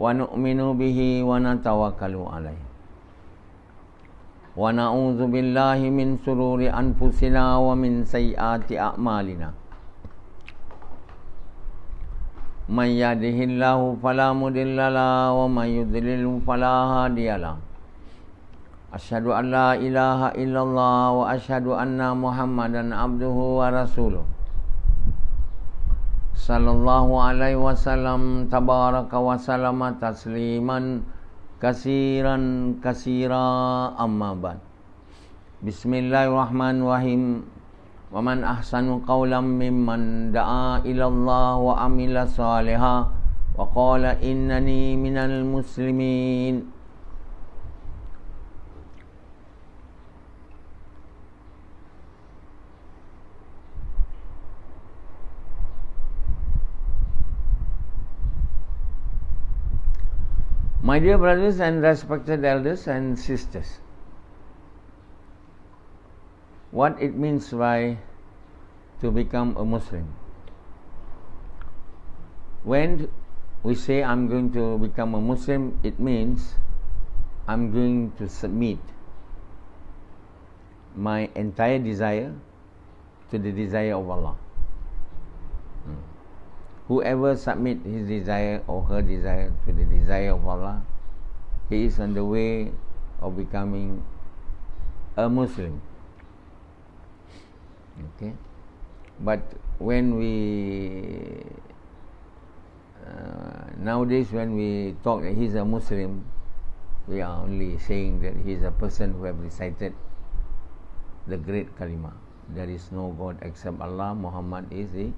ونؤمن به ونتوكل عليه ونعوذ بالله من شرور أنفسنا ومن سيئات أعمالنا من يهده الله فلا مضل له ومن يضلل فلا هادي له أشهد أن لا إله إلا الله وأشهد أن محمدا عبده ورسوله صلى الله عليه وسلم تبارك وسلم تسليما كثيرا كثيرا أما بعد بسم الله الرحمن الرحيم ومن أحسن قولا ممن دعا إلى الله وعمل صالحا وقال إنني من المسلمين. My dear brothers and respected elders and sisters, what it means by to become a Muslim. When we say I'm going to become a Muslim, it means I'm going to submit my entire desire to the desire of Allah. Whoever submit his desire or her desire to the desire of Allah, he is on the way of becoming a Muslim. Okay, but when we nowadays when we talk that he is a Muslim, we are only saying that he is a person who have recited the great kalima. There is no God except Allah. Muhammad is the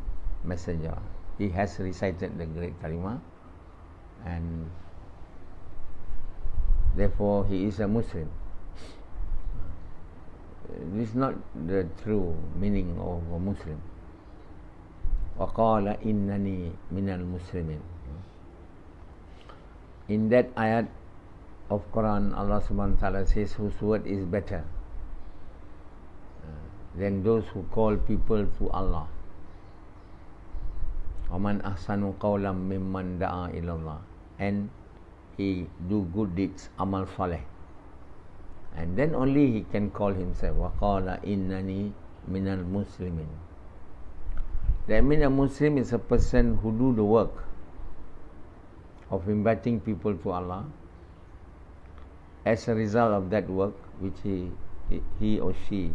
messenger. He has recited the great kalima, and therefore he is a Muslim. This is not the true meaning of a Muslim. وَقَالَ إِنَّنِي مِنَ الْمُسْلِمِينَ. In that ayat of Quran, Allah subhanahu wa ta'ala says, whose word is better than those who call people to Allah. وَمَنْ أَحْسَنُ قَوْلًا مِمَّنْ دَعَا إِلَى اللَّهِ. And he do good deeds, amal saleh. And then only he can call himself وَقَالَ إِنَّنِي مِنَ الْمُسْلِمِينَ. That means a Muslim is a person who do the work of inviting people to Allah. As a result of that work which he or she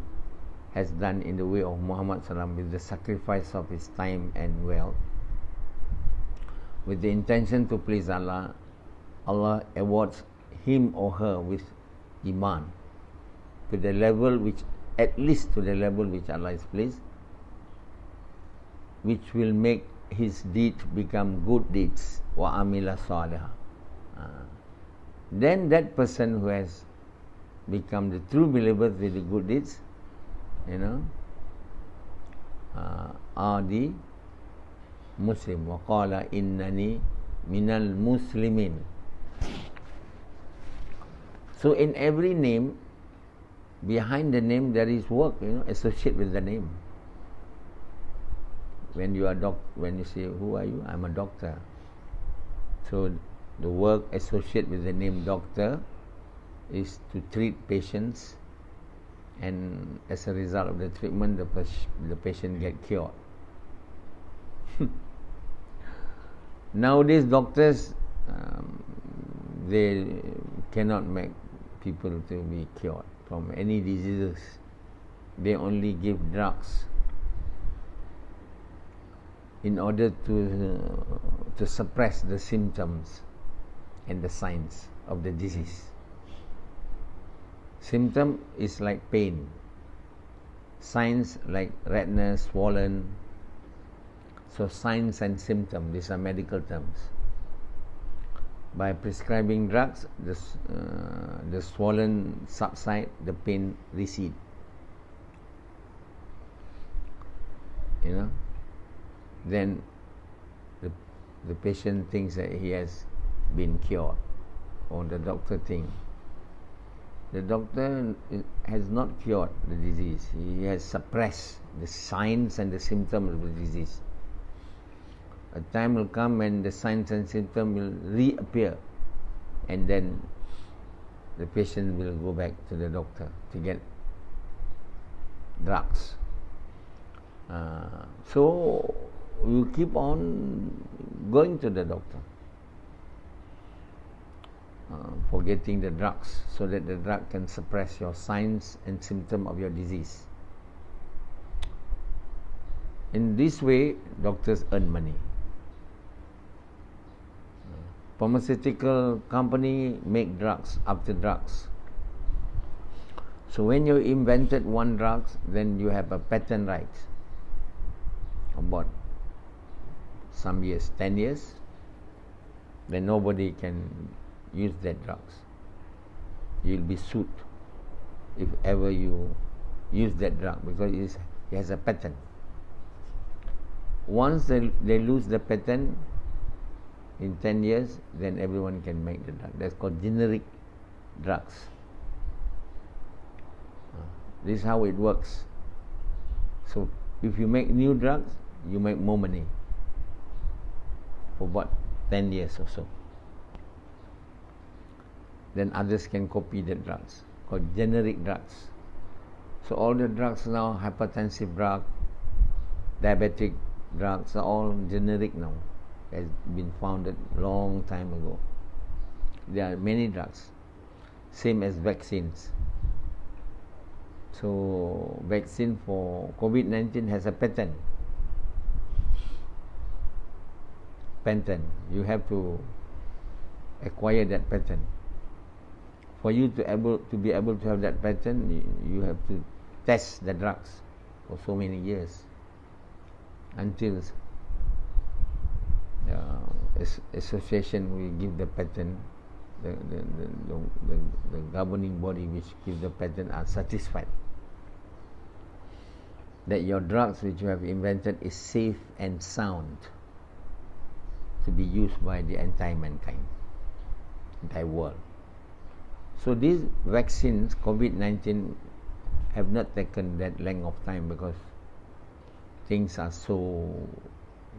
has done in the way of Muhammad sallam, with the sacrifice of his time and wealth, with the intention to please Allah, Allah awards him or her with Iman to the level which, at least to the level which Allah is pleased, which will make his deed become good deeds. Wa amila saliha. Then that person who has become the true believers with the good deeds, are the Muslim. وَقَالَ إِنَّنِي مِنَ الْمُسْلِمِينَ. So in every name, behind the name there is work, associated with the name. When you are when you say, who are you? I'm a doctor. So the work associated with the name doctor is to treat patients, and as a result of the treatment, the patient get cured. Nowadays doctors, they cannot make people to be cured from any diseases. They only give drugs in order to suppress the symptoms and the signs of the disease. Symptom is like pain, signs like redness, swollen. So signs and symptoms, these are medical terms. By prescribing drugs, the swollen subside, the pain recede. Then the patient thinks that he has been cured, or the doctor thinks. The doctor has not cured the disease. He has suppressed the signs and the symptoms of the disease. a time will come when the signs and symptoms will reappear, and then the patient will go back to the doctor to get drugs. So you keep on going to the doctor for getting the drugs, so that the drug can suppress your signs and symptoms of your disease. In this way, doctors earn money. Pharmaceutical company make drugs after drugs. So when you invented one drug, then you have a patent right about some years, 10 years, then nobody can use that drugs. You'll be sued if ever you use that drug, because it has a patent. Once they lose the patent in 10 years, then everyone can make the drug. That's called generic drugs. This is how it works. So if you make new drugs, you make more money for about 10 years or so. Then others can copy the drugs, called generic drugs. So all the drugs now, hypertensive drug, diabetic drugs, are all generic now. Has been founded long time ago. There are many drugs, same as vaccines. So vaccine for COVID-19 has a patent. You have to acquire that patent. For you to be able to have that patent, you have to test the drugs for so many years until association will give the patent. The governing body which gives the patent are satisfied that your drugs which you have invented is safe and sound to be used by the entire mankind, entire world. So these vaccines, COVID-19, have not taken that length of time because things are so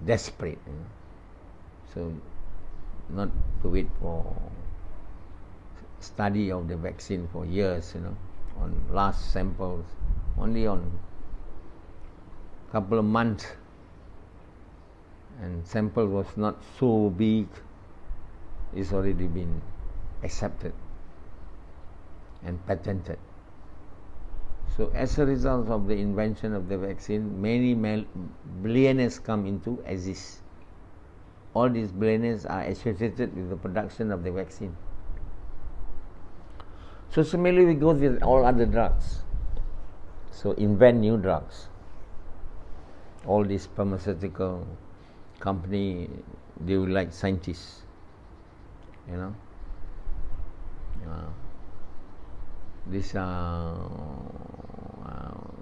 desperate. So not to wait for study of the vaccine for years, on last samples, only on couple of months, and sample was not so big, it's already been accepted and patented. So as a result of the invention of the vaccine, many billionaires come into exist. All these billionaires are associated with the production of the vaccine. So similarly we go with all other drugs. So invent new drugs. All these pharmaceutical company, they will like scientists, these are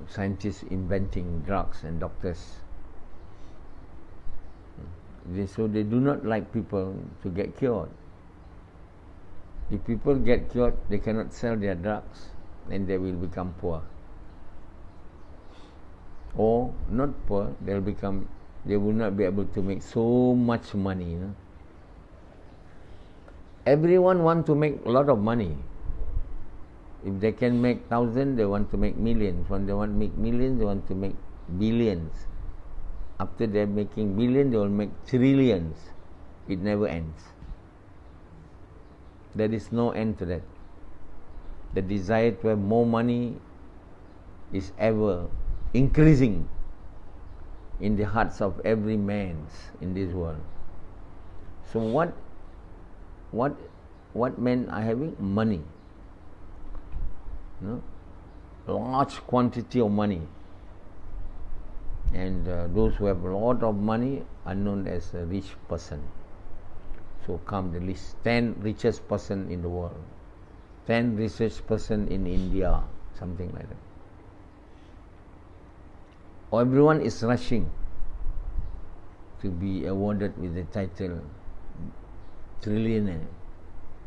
scientists inventing drugs and doctors. So they do not like people to get cured. If people get cured, they cannot sell their drugs, and they will become poor. Or not poor, they will not be able to make so much money. Everyone wants to make a lot of money. If they can make 1,000, they want to make millions. When they want to make millions, they want to make billions. After they're making billions, they will make trillions. It never ends. There is no end to that. The desire to have more money is ever increasing in the hearts of every man in this world. So what men are having? Money. Large quantity of money. And those who have a lot of money are known as a rich person. So come the list, 10 richest person in the world, 10 richest person in India, something like that. Everyone is rushing to be awarded with the title trillionaire,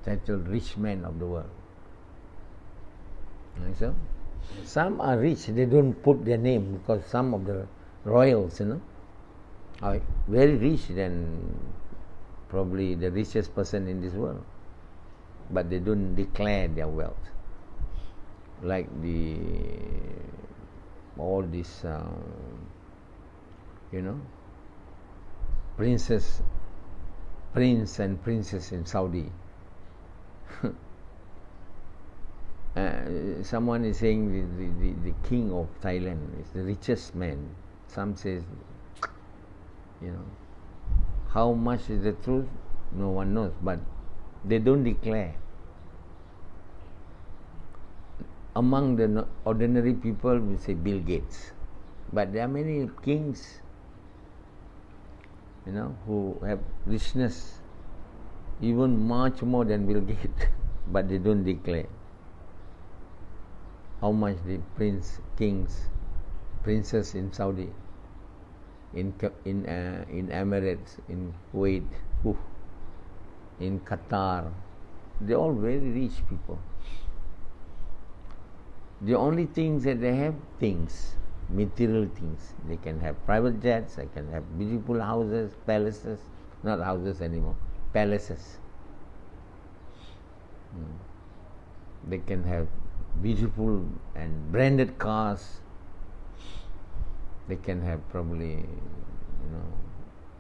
title rich man of the world. So some are rich, they don't put their name because some of the royals, are very rich than probably the richest person in this world, but they don't declare their wealth. Like all these, prince and princess in Saudi. Someone is saying the king of Thailand is the richest man. Some says, how much is the truth? No one knows, but they don't declare. Among the ordinary people, we say Bill Gates, but there are many kings, who have richness even much more than Bill Gates, but they don't declare how much the kings, princess in Saudi, in Emirates, in Kuwait, in Qatar, they're all very rich people. The only things that they have, material things. They can have private jets, they can have beautiful houses, palaces, not houses anymore, palaces. They can have beautiful and branded cars. They can have probably,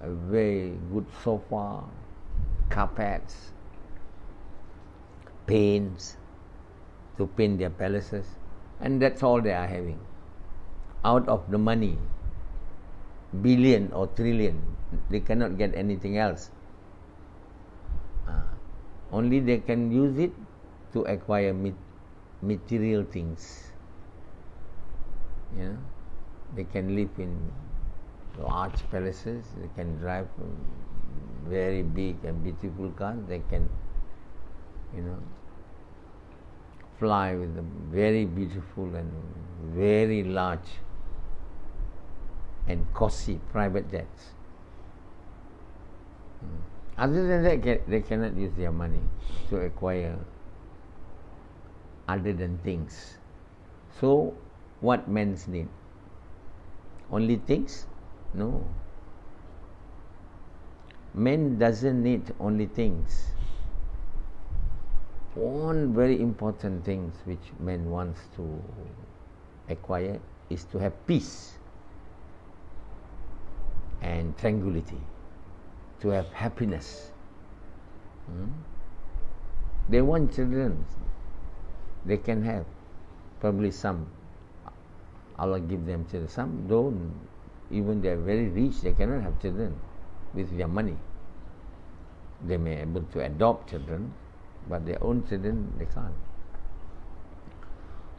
a very good sofa, carpets, paints to paint their palaces, and that's all they are having. Out of the money, billion or trillion, they cannot get anything else. Only they can use it to acquire material things. They can live in large palaces, they can drive very big and beautiful cars, they can, fly with a very beautiful and very large and costly private jets. Other than that, they cannot use their money to acquire other than things. So, what men's need? Only things? No. Men doesn't need only things. One very important thing which men wants to acquire is to have peace and tranquility, to have happiness. They want children. They can have. Probably some. Allah give them children. Some don't. Even they are very rich, they cannot have children with their money. They may be able to adopt children, but their own children, they can't.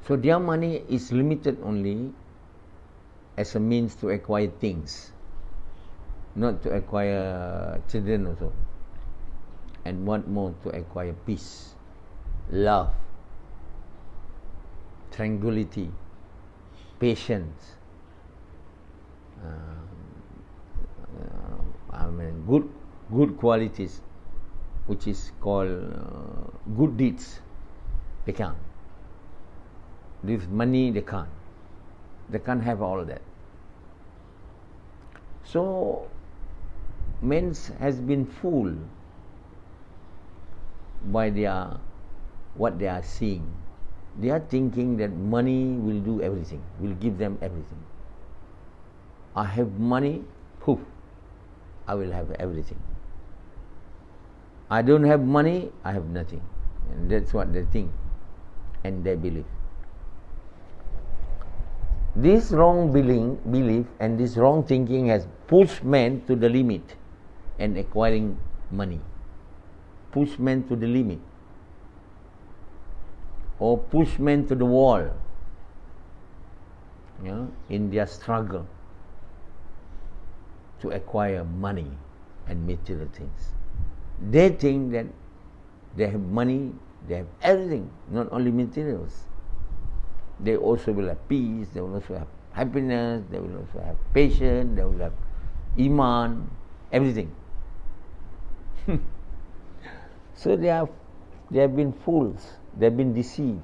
So their money is limited only as a means to acquire things, not to acquire children also. And what more, to acquire peace, love, tranquility, patience, good qualities, which is called good deeds. They can't. With money, they can't. They can't have all that. So, men has been fooled by what they are seeing. They are thinking that money will do everything, will give them everything. I have money, poof, I will have everything. I don't have money, I have nothing. And that's what they think and they believe. This wrong belief and this wrong thinking has pushed men to the limit in acquiring money. Push men to the limit. Or push men to the wall, in their struggle to acquire money and material things. They think that they have money, they have everything, not only materials. They also will have peace, they will also have happiness, they will also have patience, they will have iman, everything. So they have been fools, they have been deceived,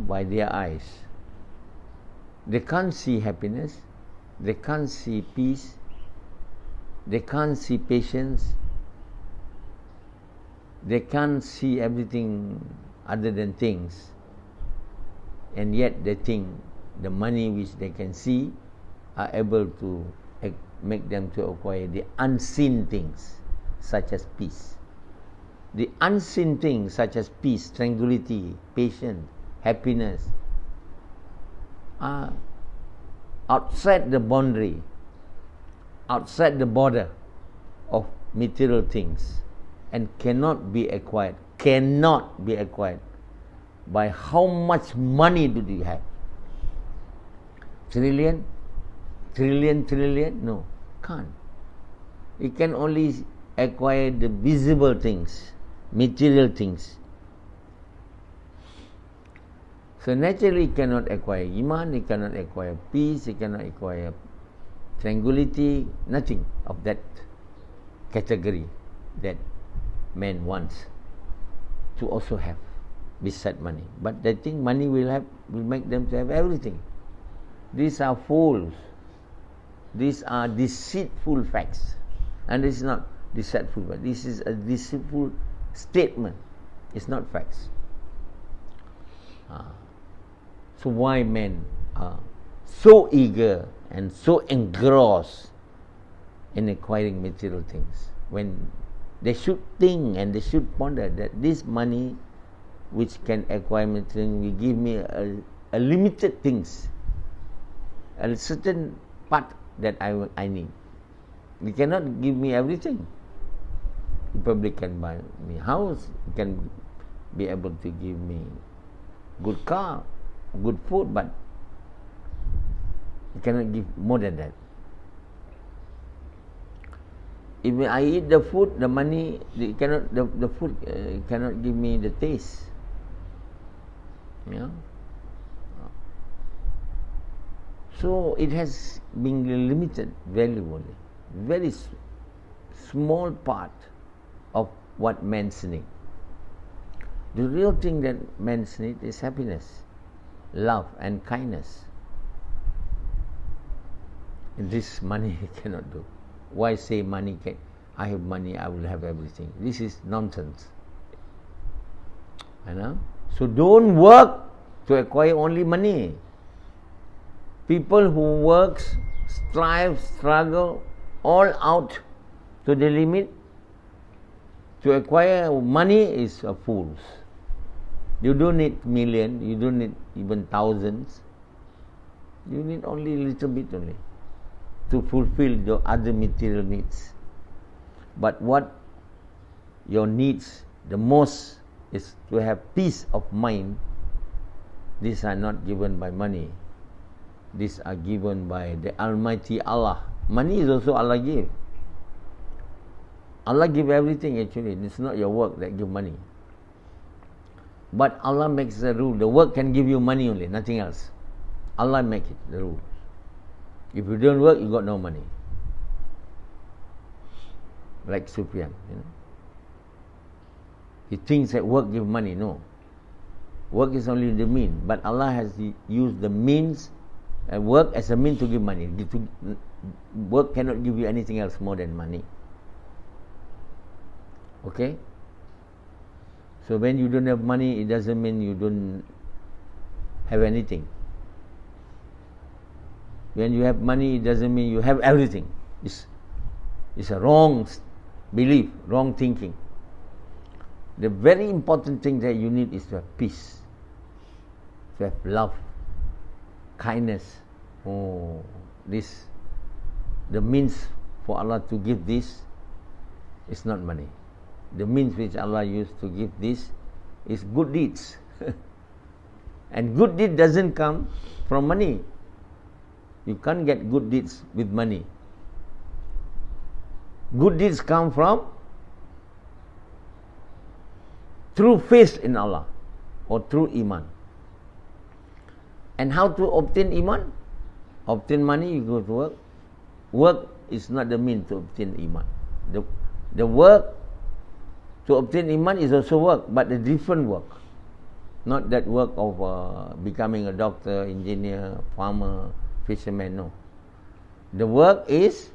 by their eyes. They can't see happiness, they can't see peace, they can't see patience, they can't see everything other than things, and yet they think the money which they can see are able to make them to acquire the unseen things such as peace. The unseen things such as peace, tranquility, patience, happiness are outside the boundary, outside the border of material things, and cannot be acquired by how much money do you have? Trillion? No, can't. It can only acquire the visible things, material things. So naturally it cannot acquire iman, it cannot acquire peace, it cannot acquire tranquility, nothing of that category that man wants to also have beside money. But they think money will make them to have everything. These are fools. These are deceitful facts. And this is not deceitful, but this is a deceitful statement. It's not facts. So why men are so eager and so engrossed in acquiring material things, when they should think and they should ponder that this money which can acquire material will give me a limited things, a certain part that I need. It cannot give me everything. It probably can buy me house, it can be able to give me good car, good food, but it cannot give more than that. If I eat the food, the money, the food cannot give me the taste. Yeah. So it has been limited value only, very small part of what men need. The real thing that men need is happiness, love and kindness. And this money cannot do. Why say money can? I have money, I will have everything. This is nonsense. You know? So don't work to acquire only money. People who works, strive, struggle, all out to the limit to acquire money is a fools. You don't need million, you don't need even thousands. You need only a little bit only to fulfill your other material needs. But what your needs the most is to have peace of mind. These are not given by money. These are given by the Almighty Allah. Money is also Allah give. Allah give everything actually. It's not your work that give money. But Allah makes the rule. The work can give you money only, nothing else. Allah make it, the rule. If you don't work, you got no money. Like Sufyan, he thinks that work give money. No. Work is only the mean. But Allah has used the means and work as a mean to give money. Work cannot give you anything else more than money. Okay? So when you don't have money, it doesn't mean you don't have anything. When you have money, it doesn't mean you have everything. It's a wrong belief, wrong thinking. The very important thing that you need is to have peace, to have love, kindness. The means for Allah to give this is not money. The means which Allah used to give this is good deeds. And good deed doesn't come from money. You can't get good deeds with money. Good deeds come from through faith in Allah or through iman. And how to obtain iman? Obtain money, you go to work. Work is not the means to obtain iman. The work to obtain iman is also work, but a different work. Not that work of becoming a doctor, engineer, farmer, fisherman, no. The work is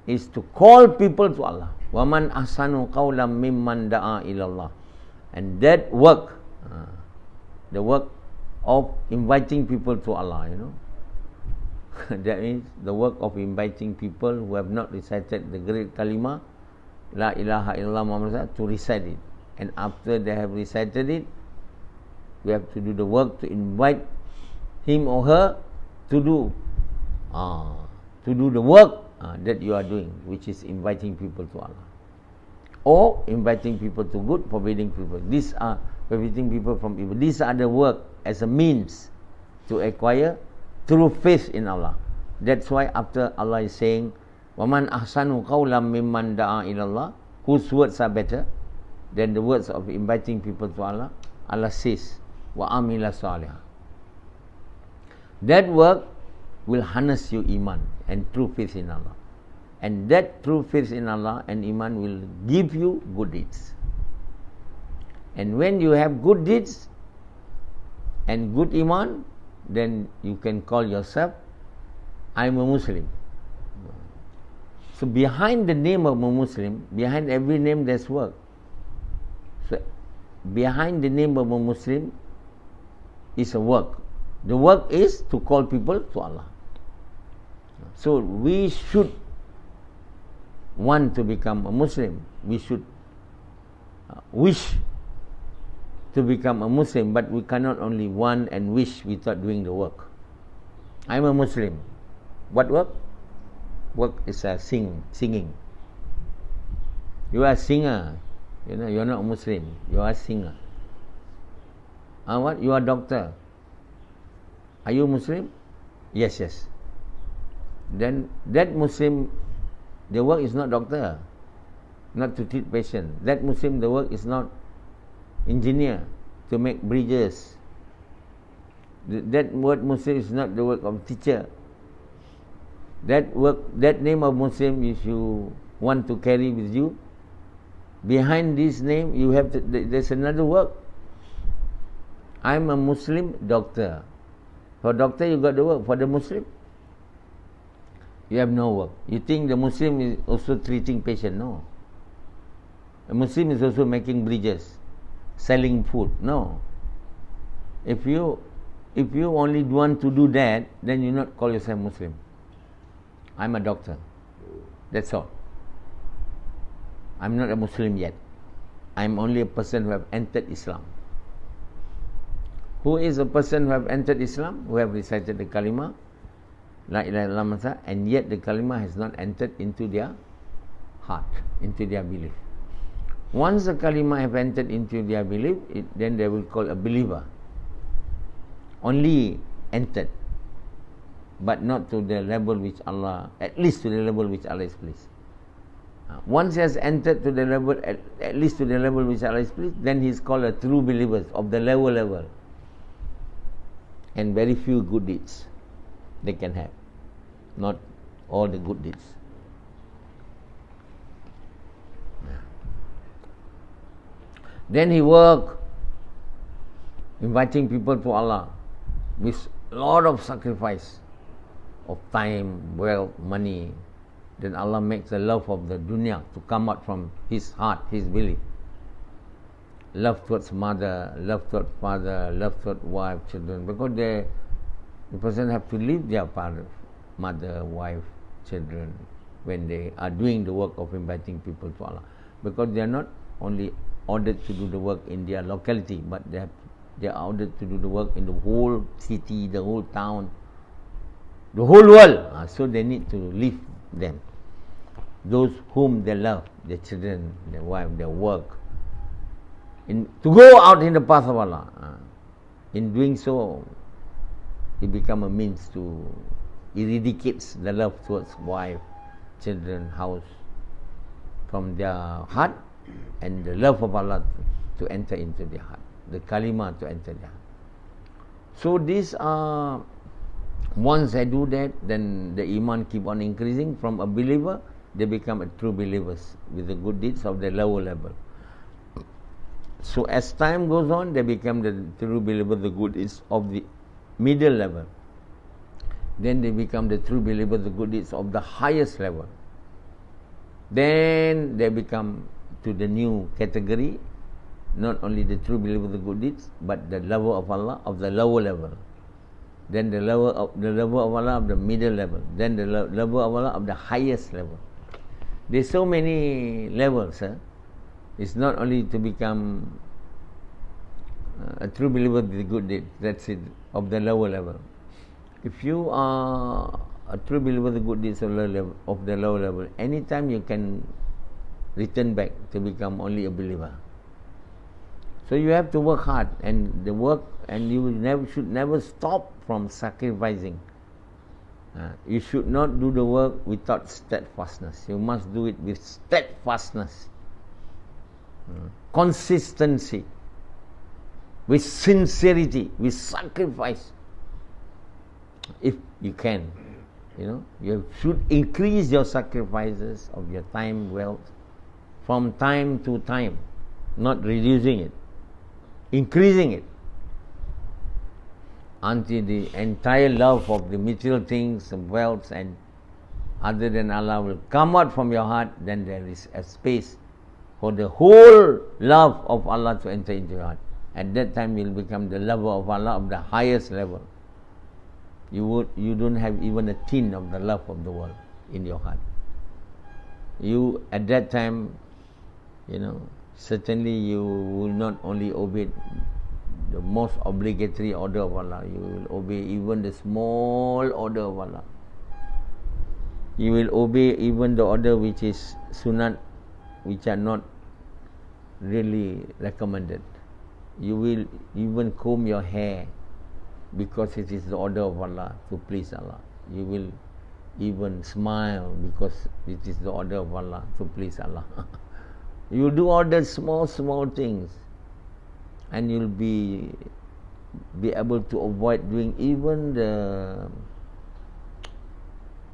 to call people to Allah. وَمَنْ أَحْسَنُ قَوْلًا مِمَّنْ دَعَا إِلَى اللَّهِ. And that work, the work of inviting people to Allah, that means the work of inviting people who have not recited the great kalima, La ilaha illallah Muhammad Rasulullah, to recite it. And after they have recited it, we have to do the work to invite him or her to do the work that you are doing, which is inviting people to Allah, or inviting people to good, forbidding people. These are forbidding people from evil. These are the work as a means to acquire true faith in Allah. That's why after Allah is saying, وَمَنْ أَحْسَنُ قَوْلًا مِمَّنْ دَعَا إِلَى اللَّهِ, whose words are better than the words of inviting people to Allah, Allah says, وَعَمِلَ صَالِحًا. That work will harness you iman and true faith in Allah. And that true faith in Allah and iman will give you good deeds. And when you have good deeds and good iman, then you can call yourself, I am a Muslim. So behind the name of a Muslim, behind every name there's work. So behind the name of a Muslim is a work. The work is to call people to Allah. So we should want to become a Muslim. We should wish to become a Muslim, but we cannot only want and wish without doing the work. I'm a Muslim. What work? Work is singing. You are a singer. You're not a Muslim. You are a singer. What? You are a doctor. Are you Muslim? Yes. Then that Muslim, the work is not doctor, not to treat patient. That Muslim, the work is not engineer, to make bridges. That word Muslim is not the work of teacher. That work, that name of Muslim, if you want to carry with you, behind this name you have to, there's another work. I'm a Muslim doctor. For doctor you got the work. For the Muslim, you have no work. You think the Muslim is also treating patient? No. A Muslim is also making bridges, selling food. No. If you only want to do that, then you not call yourself Muslim. I'm a doctor. That's all. I'm not a Muslim yet. I'm only a person who have entered Islam. Who is a person who have entered Islam? Who have recited the kalima, La ilaha illallah, and yet the kalima has not entered into their heart, into their belief. Once the kalima have entered into their belief, then they will call a believer. Only entered, but not to the level which Allah, at least to the level which Allah is pleased. Once he has entered to the level, at least to the level which Allah is pleased, then he is called a true believer of the level. And very few good deeds they can have, not all the good deeds. Then he work inviting people to Allah with a lot of sacrifice of time, wealth, money. Then Allah makes the love of the dunya to come out from his heart, his belief. Love towards mother, love towards father, love towards wife, children, because the person have to leave their father, mother, wife, children when they are doing the work of inviting people to Allah, because they are not only ordered to do the work in their locality, but they are ordered to do the work in the whole city, the whole town, the whole world. So they need to leave them, those whom they love, their children, their wife, their work, to go out in the path of Allah. In doing so, it becomes a means to eradicates the love towards wife, children, house from their heart, and the love of Allah to enter into their heart, the kalima to enter their heart. So these are, once I do that, then the iman keep on increasing. From a believer, they become a true believers with the good deeds of the lower level. So as time goes on, they become the true believer, the good deeds of the middle level. Then they become the true believers, the good deeds of the highest level. Then they become to the new category, not only the true believer of the good deeds, but the lover of Allah of the lower level. Then the lover of Allah of the middle level. Then the lover of Allah of the highest level. There's so many levels. It's not only to become a true believer of the good deeds. That's it, of the lower level. If you are a true believer of the good deeds of the lower level, anytime you can return back to become only a believer. So you have to work hard, and the work, and you should never stop from sacrificing. You should not do the work without steadfastness. You must do it with steadfastness, consistency, with sincerity, with sacrifice. If you can, you should increase your sacrifices of your time, wealth, from time to time, not reducing it, increasing it, until the entire love of the material things, of wealth and other than Allah will come out from your heart. Then there is a space for the whole love of Allah to enter into your heart. At that time you will become the lover of Allah of the highest level. You don't have even a tin of the love of the world in your heart. You at that time, certainly you will not only obey the most obligatory order of Allah, you will obey even the small order of Allah. You will obey even the order which is sunat, which are not really recommended. You will even comb your hair because it is the order of Allah, to please Allah. You will even smile because it is the order of Allah, to please Allah. You do all the small things, and you'll be able to avoid doing even the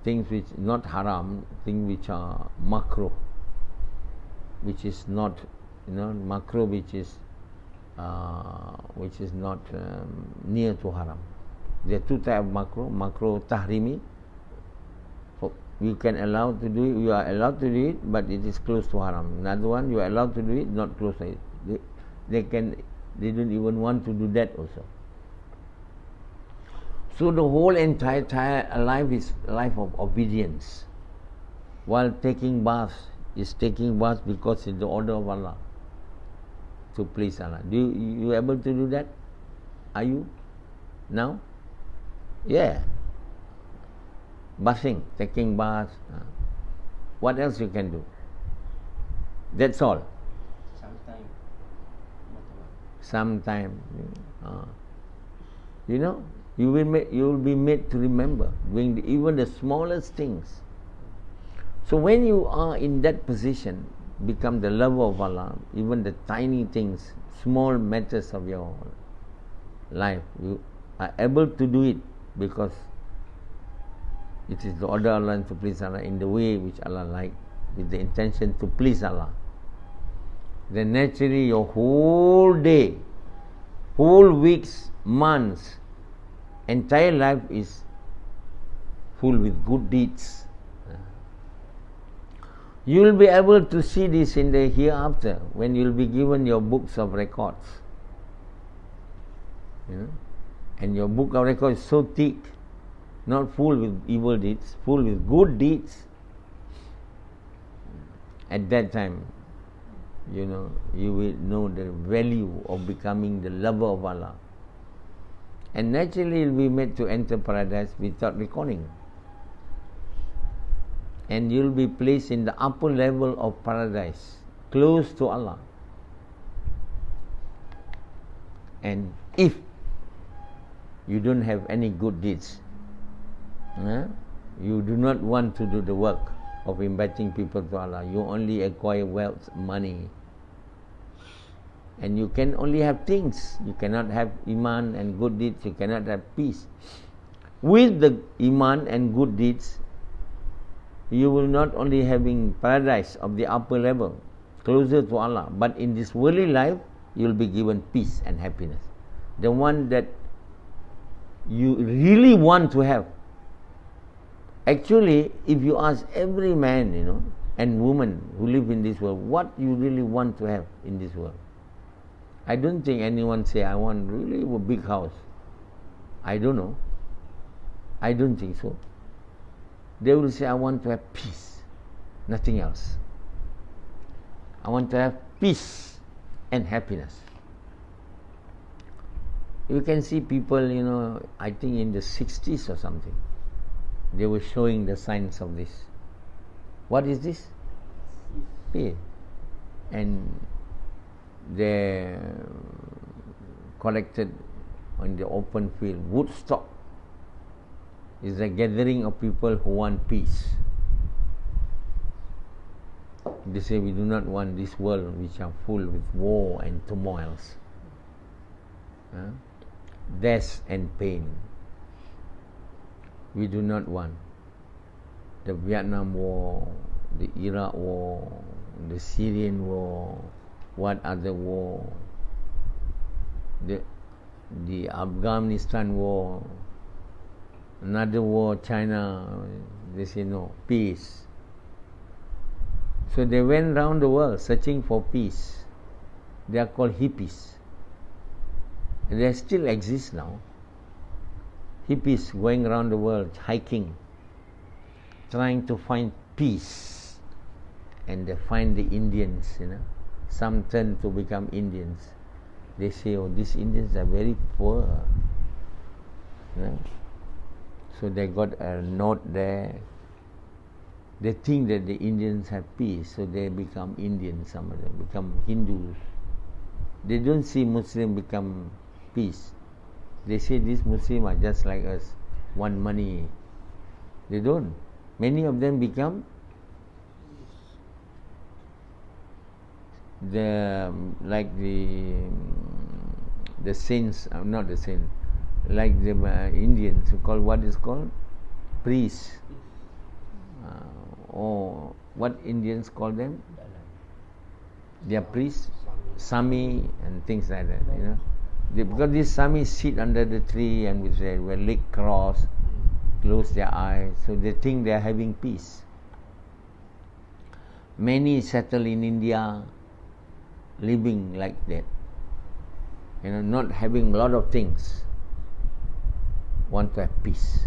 things which not haram, things which are makruh, which is not, makruh, which is not near to haram. There are two types of makruh tahrimi. You can allow to do it, you are allowed to do it, but it is close to haram. Another one, you are allowed to do it, not close to it. They don't even want to do that also. So the whole entire life is a life of obedience. While taking bath is taking bath because it's the order of Allah, to please Allah. You able to do that? Are you now? Yeah. Bathing, taking bath. What else you can do? That's all. Sometime. You will be made to remember doing even the smallest things. So when you are in that position, become the lover of Allah, even the tiny things, small matters of your life, you are able to do it because it is the order of Allah and to please Allah in the way which Allah likes, with the intention to please Allah. Then naturally your whole day, whole weeks, months, entire life is full with good deeds. You will be able to see this in the hereafter when you will be given your books of records. And your book of records is so thick, not full with evil deeds, full with good deeds. At that time, you will know the value of becoming the lover of Allah. And naturally you will be made to enter paradise without reckoning. And you will be placed in the upper level of paradise, close to Allah. And if you don't have any good deeds, you do not want to do the work of inviting people to Allah, you only acquire wealth, money, and you can only have things. You cannot have iman and good deeds, you cannot have peace. With the iman and good deeds, you will not only having paradise of the upper level, closer to Allah, but in this worldly life, you will be given peace and happiness. The one that you really want to have, Actually, if you ask every man, and woman who live in this world, what you really want to have in this world, I don't think anyone say, I want really a big house. I don't know. I don't think so. They will say, I want to have peace, nothing else. I want to have peace and happiness. You can see people, I think in the 60s or something, they were showing the signs of this. What is this? Peace. And they collected on the open field. Woodstock is a gathering of people who want peace. They say, we do not want this world which are full with war and turmoils, death and pain. We do not want the Vietnam War, the Iraq War, the Syrian War, what other war, the Afghanistan War, another war, China. They say no, peace. So they went round the world searching for peace. They are called hippies. They still exist now. Hippies going around the world hiking, trying to find peace. And they find the Indians, Some turn to become Indians. They say, oh, these Indians are very poor. So they got a note there. They think that the Indians have peace, so they become Indians, some of them become Hindus. They don't see Muslim become peace. They say these Muslims are just like us, want money. They don't. Many of them become like the saints, not the saints, like the Indians who call what is called priests. Or what Indians call them? They are priests, Sami and things like that. Because these Samis sit under the tree and with their leg crossed, close their eyes, so they think they are having peace. Many settle in India, living like that, not having a lot of things, want to have peace.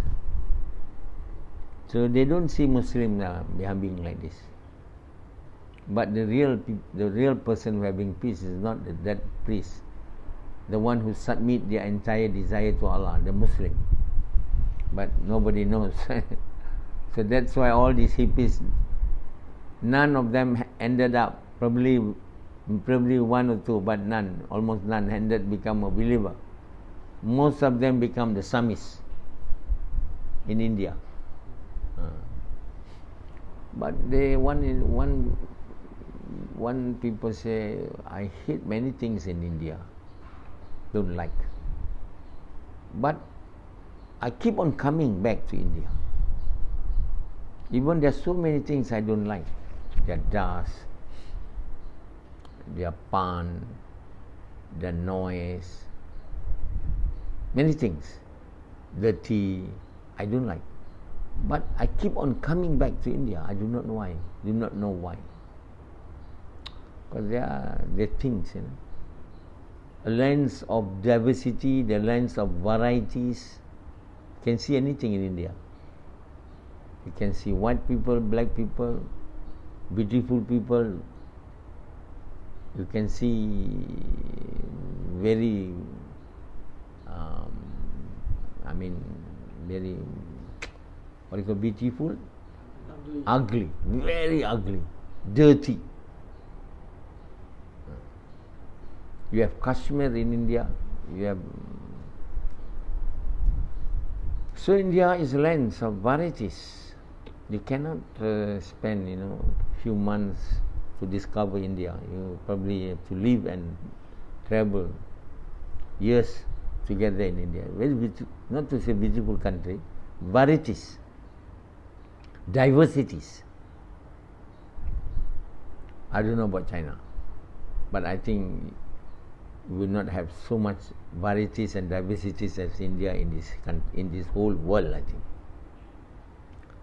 So they don't see Muslims behaving like this. But the real person who having peace is not that priest, the one who submit their entire desire to Allah, the Muslim. But nobody knows. So that's why all these hippies, none of them ended up, probably one or two, but none, almost none ended become a believer. Most of them become the Samis in India. But one people say, I hate many things in India, don't like. But I keep on coming back to India. Even there are so many things I don't like. Their dust, their pan, their noise, many things. Dirty, I don't like. But I keep on coming back to India. I do not know why. Because there are things, a lens of diversity, the lens of varieties. You can see anything in India. You can see white people, black people, beautiful people. You can see very, very, what is called beautiful? Ugly, very ugly, dirty. You have Kashmir in India. You have. So India is a land of varieties. You cannot spend, few months to discover India. You probably have to live and travel years together in India. Very beautiful, not to say beautiful country, varieties, diversities. I don't know about China, but I think we will not have so much varieties and diversities as India in this whole world, I think.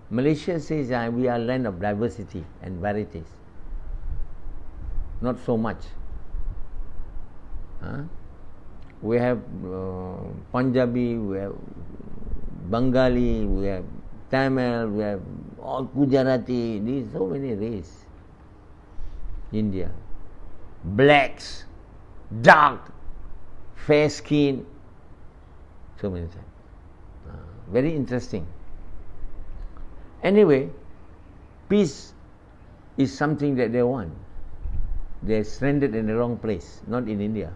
Malaysia says we are land of diversity and varieties. Not so much. We have Punjabi, we have Bengali, we have Tamil, we have all Gujarati, these so many races. India. Blacks, dark, fair skin, so many times. Very interesting. Anyway, peace is something that they want. They are stranded in the wrong place, not in India.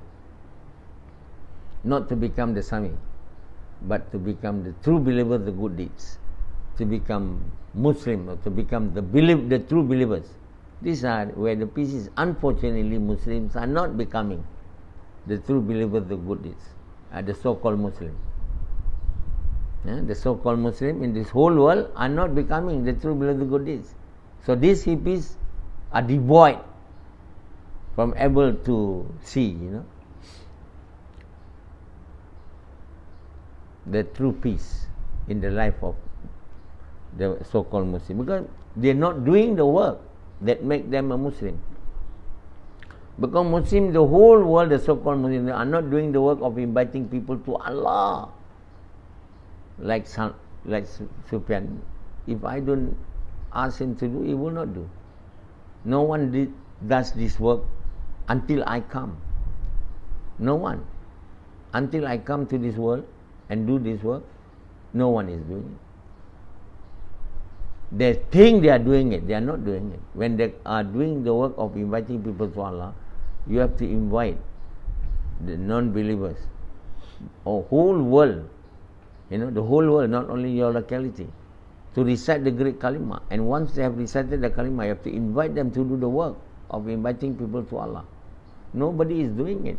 Not to become the Sami, but to become the true believer, the good deeds. To become Muslim, or to become the true believers. These are where the peace is. Unfortunately, Muslims are not becoming the true believers, the good deeds. The so-called Muslim. The so-called Muslim in this whole world are not becoming the true believers, the good deeds. So these hippies are devoid from able to see, the true peace in the life of the so-called Muslim, because they are not doing the work that make them a Muslim. Because Muslim, the whole world, the so-called Muslims, are not doing the work of inviting people to Allah. Like Sufyan, if I don't ask him to do, he will not do. No one does this work until I come. No one. Until I come to this world and do this work, no one is doing it. They think they are doing it, they are not doing it. When they are doing the work of inviting people to Allah, you have to invite the non-believers, or whole world, the whole world, not only your locality, to recite the great kalima. And once they have recited the kalima, you have to invite them to do the work of inviting people to Allah. Nobody is doing it,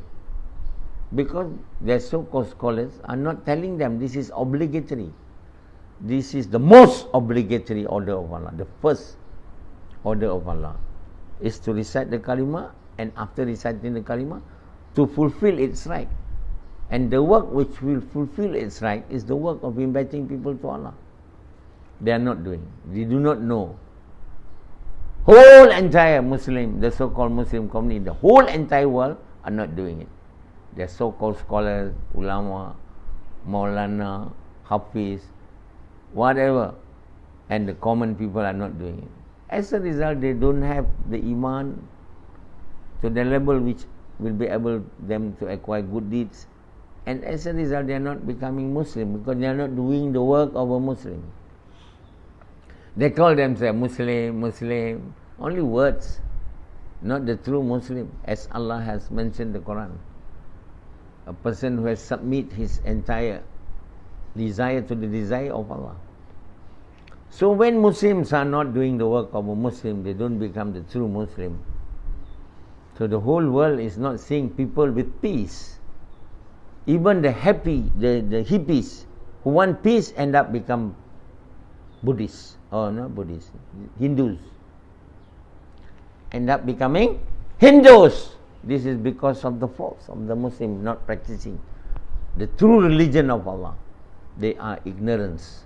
because their so-called scholars are not telling them this is obligatory. This is the most obligatory order of Allah. The first order of Allah is to recite the kalima, and after reciting the kalima, to fulfill its right. And the work which will fulfill its right is the work of inviting people to Allah. They are not doing. They do not know. Whole entire Muslim, the so-called Muslim community, the whole entire world are not doing it. They are so-called scholars, ulama, maulana, hafiz, whatever, and the common people are not doing it. As a result, they don't have the iman to the level which will be able them to acquire good deeds, and as a result, they are not becoming Muslim, because they are not doing the work of a Muslim. They call themselves Muslim, only words, not the true Muslim, as Allah has mentioned in the Quran. A person who has submit his entire desire to the desire of Allah. So when Muslims are not doing the work of a Muslim, they don't become the true Muslim. So the whole world is not seeing people with peace. Even the hippies who want peace end up become Buddhists, or not Buddhists, Hindus. End up becoming Hindus. This is because of the faults of the Muslim not practicing the true religion of Allah. They are ignorance.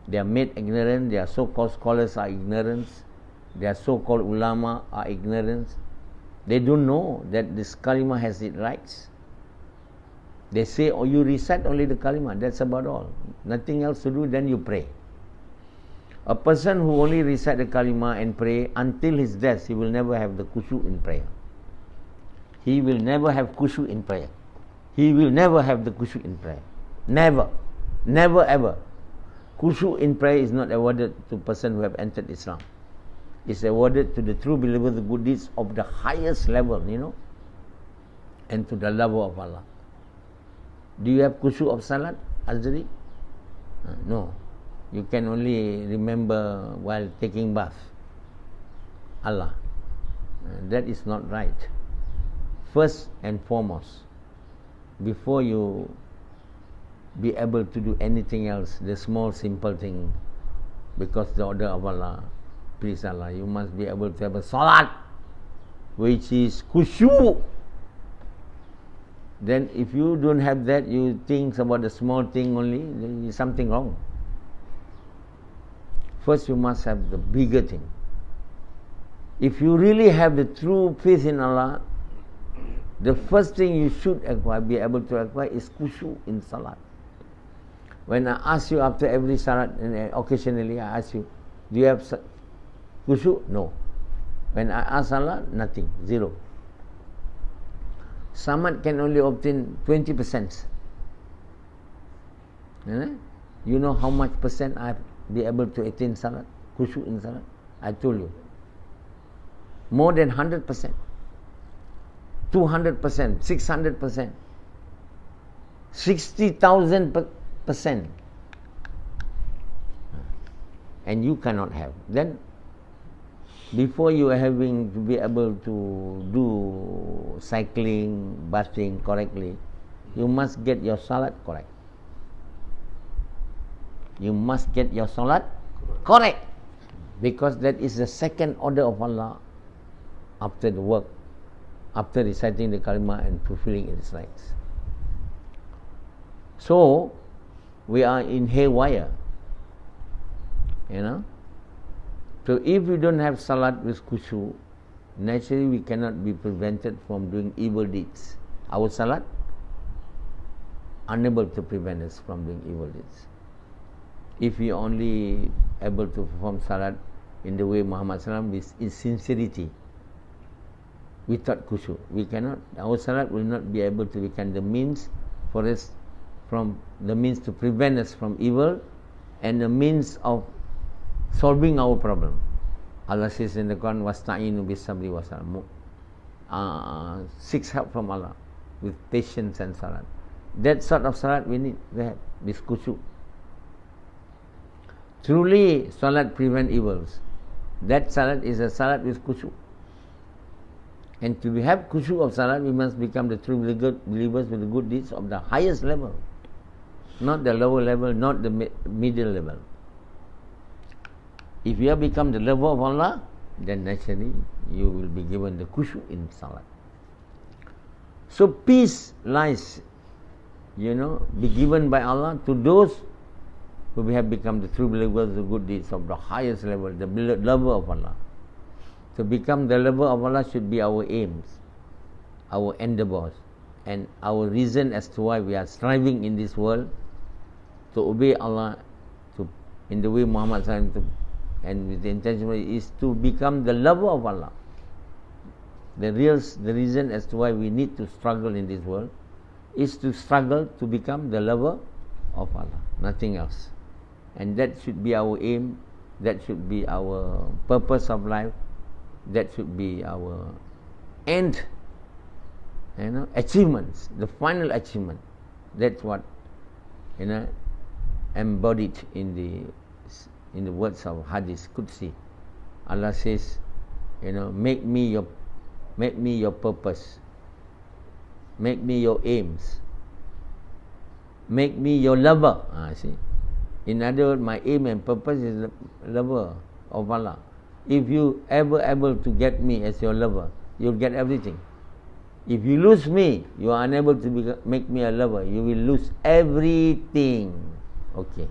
They are made ignorant. Their so-called scholars are ignorant. Their so-called ulama are ignorant. They don't know that this kalima has its rights. They say, oh, you recite only the kalima, that's about all. Nothing else to do, then you pray. A person who only recite the kalima and pray until his death, he will never have the khushu in prayer. He will never have khushu in prayer. He will never have the khushu in prayer. Never. Never ever. Khushu in prayer is not awarded to a person who have entered Islam. It's awarded to the true believer, the good deeds of the highest level, and to the lover of Allah. Do you have khushu of salat, Azri? No. You can only remember while taking bath. Allah. That is not right. First and foremost, before you be able to do anything else, the small simple thing, because the order of Allah, please Allah, you must be able to have a salat, which is khushu. Then if you don't have that, you think about the small thing only, there is something wrong. first you must have the bigger thing. If you really have the true faith in Allah, the first thing you should acquire, be able to acquire, is khushu in salat. When I ask you after every salat, and occasionally I ask you, do you have khushu? No. When I ask Allah, nothing, zero. Samad can only obtain 20%. You know how much percent I be able to attain salat, khushu in salat? I told you. More than 100%, 200%, 600%, 60,000%. And you cannot have. Then, before you are having to be able to do cycling, bathing correctly, you must get your salat correct. You must get your salat correct. Because that is the second order of Allah after the work, after reciting the kalimah and fulfilling its rights. So, we are in haywire. So if we don't have salat with khushu, naturally we cannot be prevented from doing evil deeds. Our salat, unable to prevent us from doing evil deeds. If we only able to perform salat in the way Muhammad SAW is in sincerity, without khushu, we cannot. Our salat will not be able to become the means for us to prevent us from evil, and the means of solving our problem. Allah says in the Quran, "Wasta'inu bis-sabri was-salah." Seek help from Allah with patience and salat. That sort of salat we need to have with khushu. Truly, salat prevent evils. That salat is a salat with khushu. And to have khushu of salat, we must become the true believers with the good deeds of the highest level, not the lower level, not the middle level. If you have become the lover of Allah, then naturally you will be given the khushu in salat. So peace lies, be given by Allah to those who have become the true believers, the good deeds of the highest level, the lover of Allah. To become the lover of Allah should be our aims, our endeavors, and our reason as to why we are striving in this world to obey Allah in the way Muhammad SAW, and with the intention is to become the lover of Allah. The reason as to why we need to struggle in this world is to struggle to become the lover of Allah, nothing else. And that should be our aim, that should be our purpose of life, that should be our end, achievements, the final achievement. That's what embodied in the words of Hadith Qudsi. Allah says, make me your purpose, make me your aims, make me your lover. See, in other words, my aim and purpose is the lover of Allah. If you ever able to get me as your lover, you'll get everything. If you lose me, you are unable to make me a lover, you will lose everything. Okay.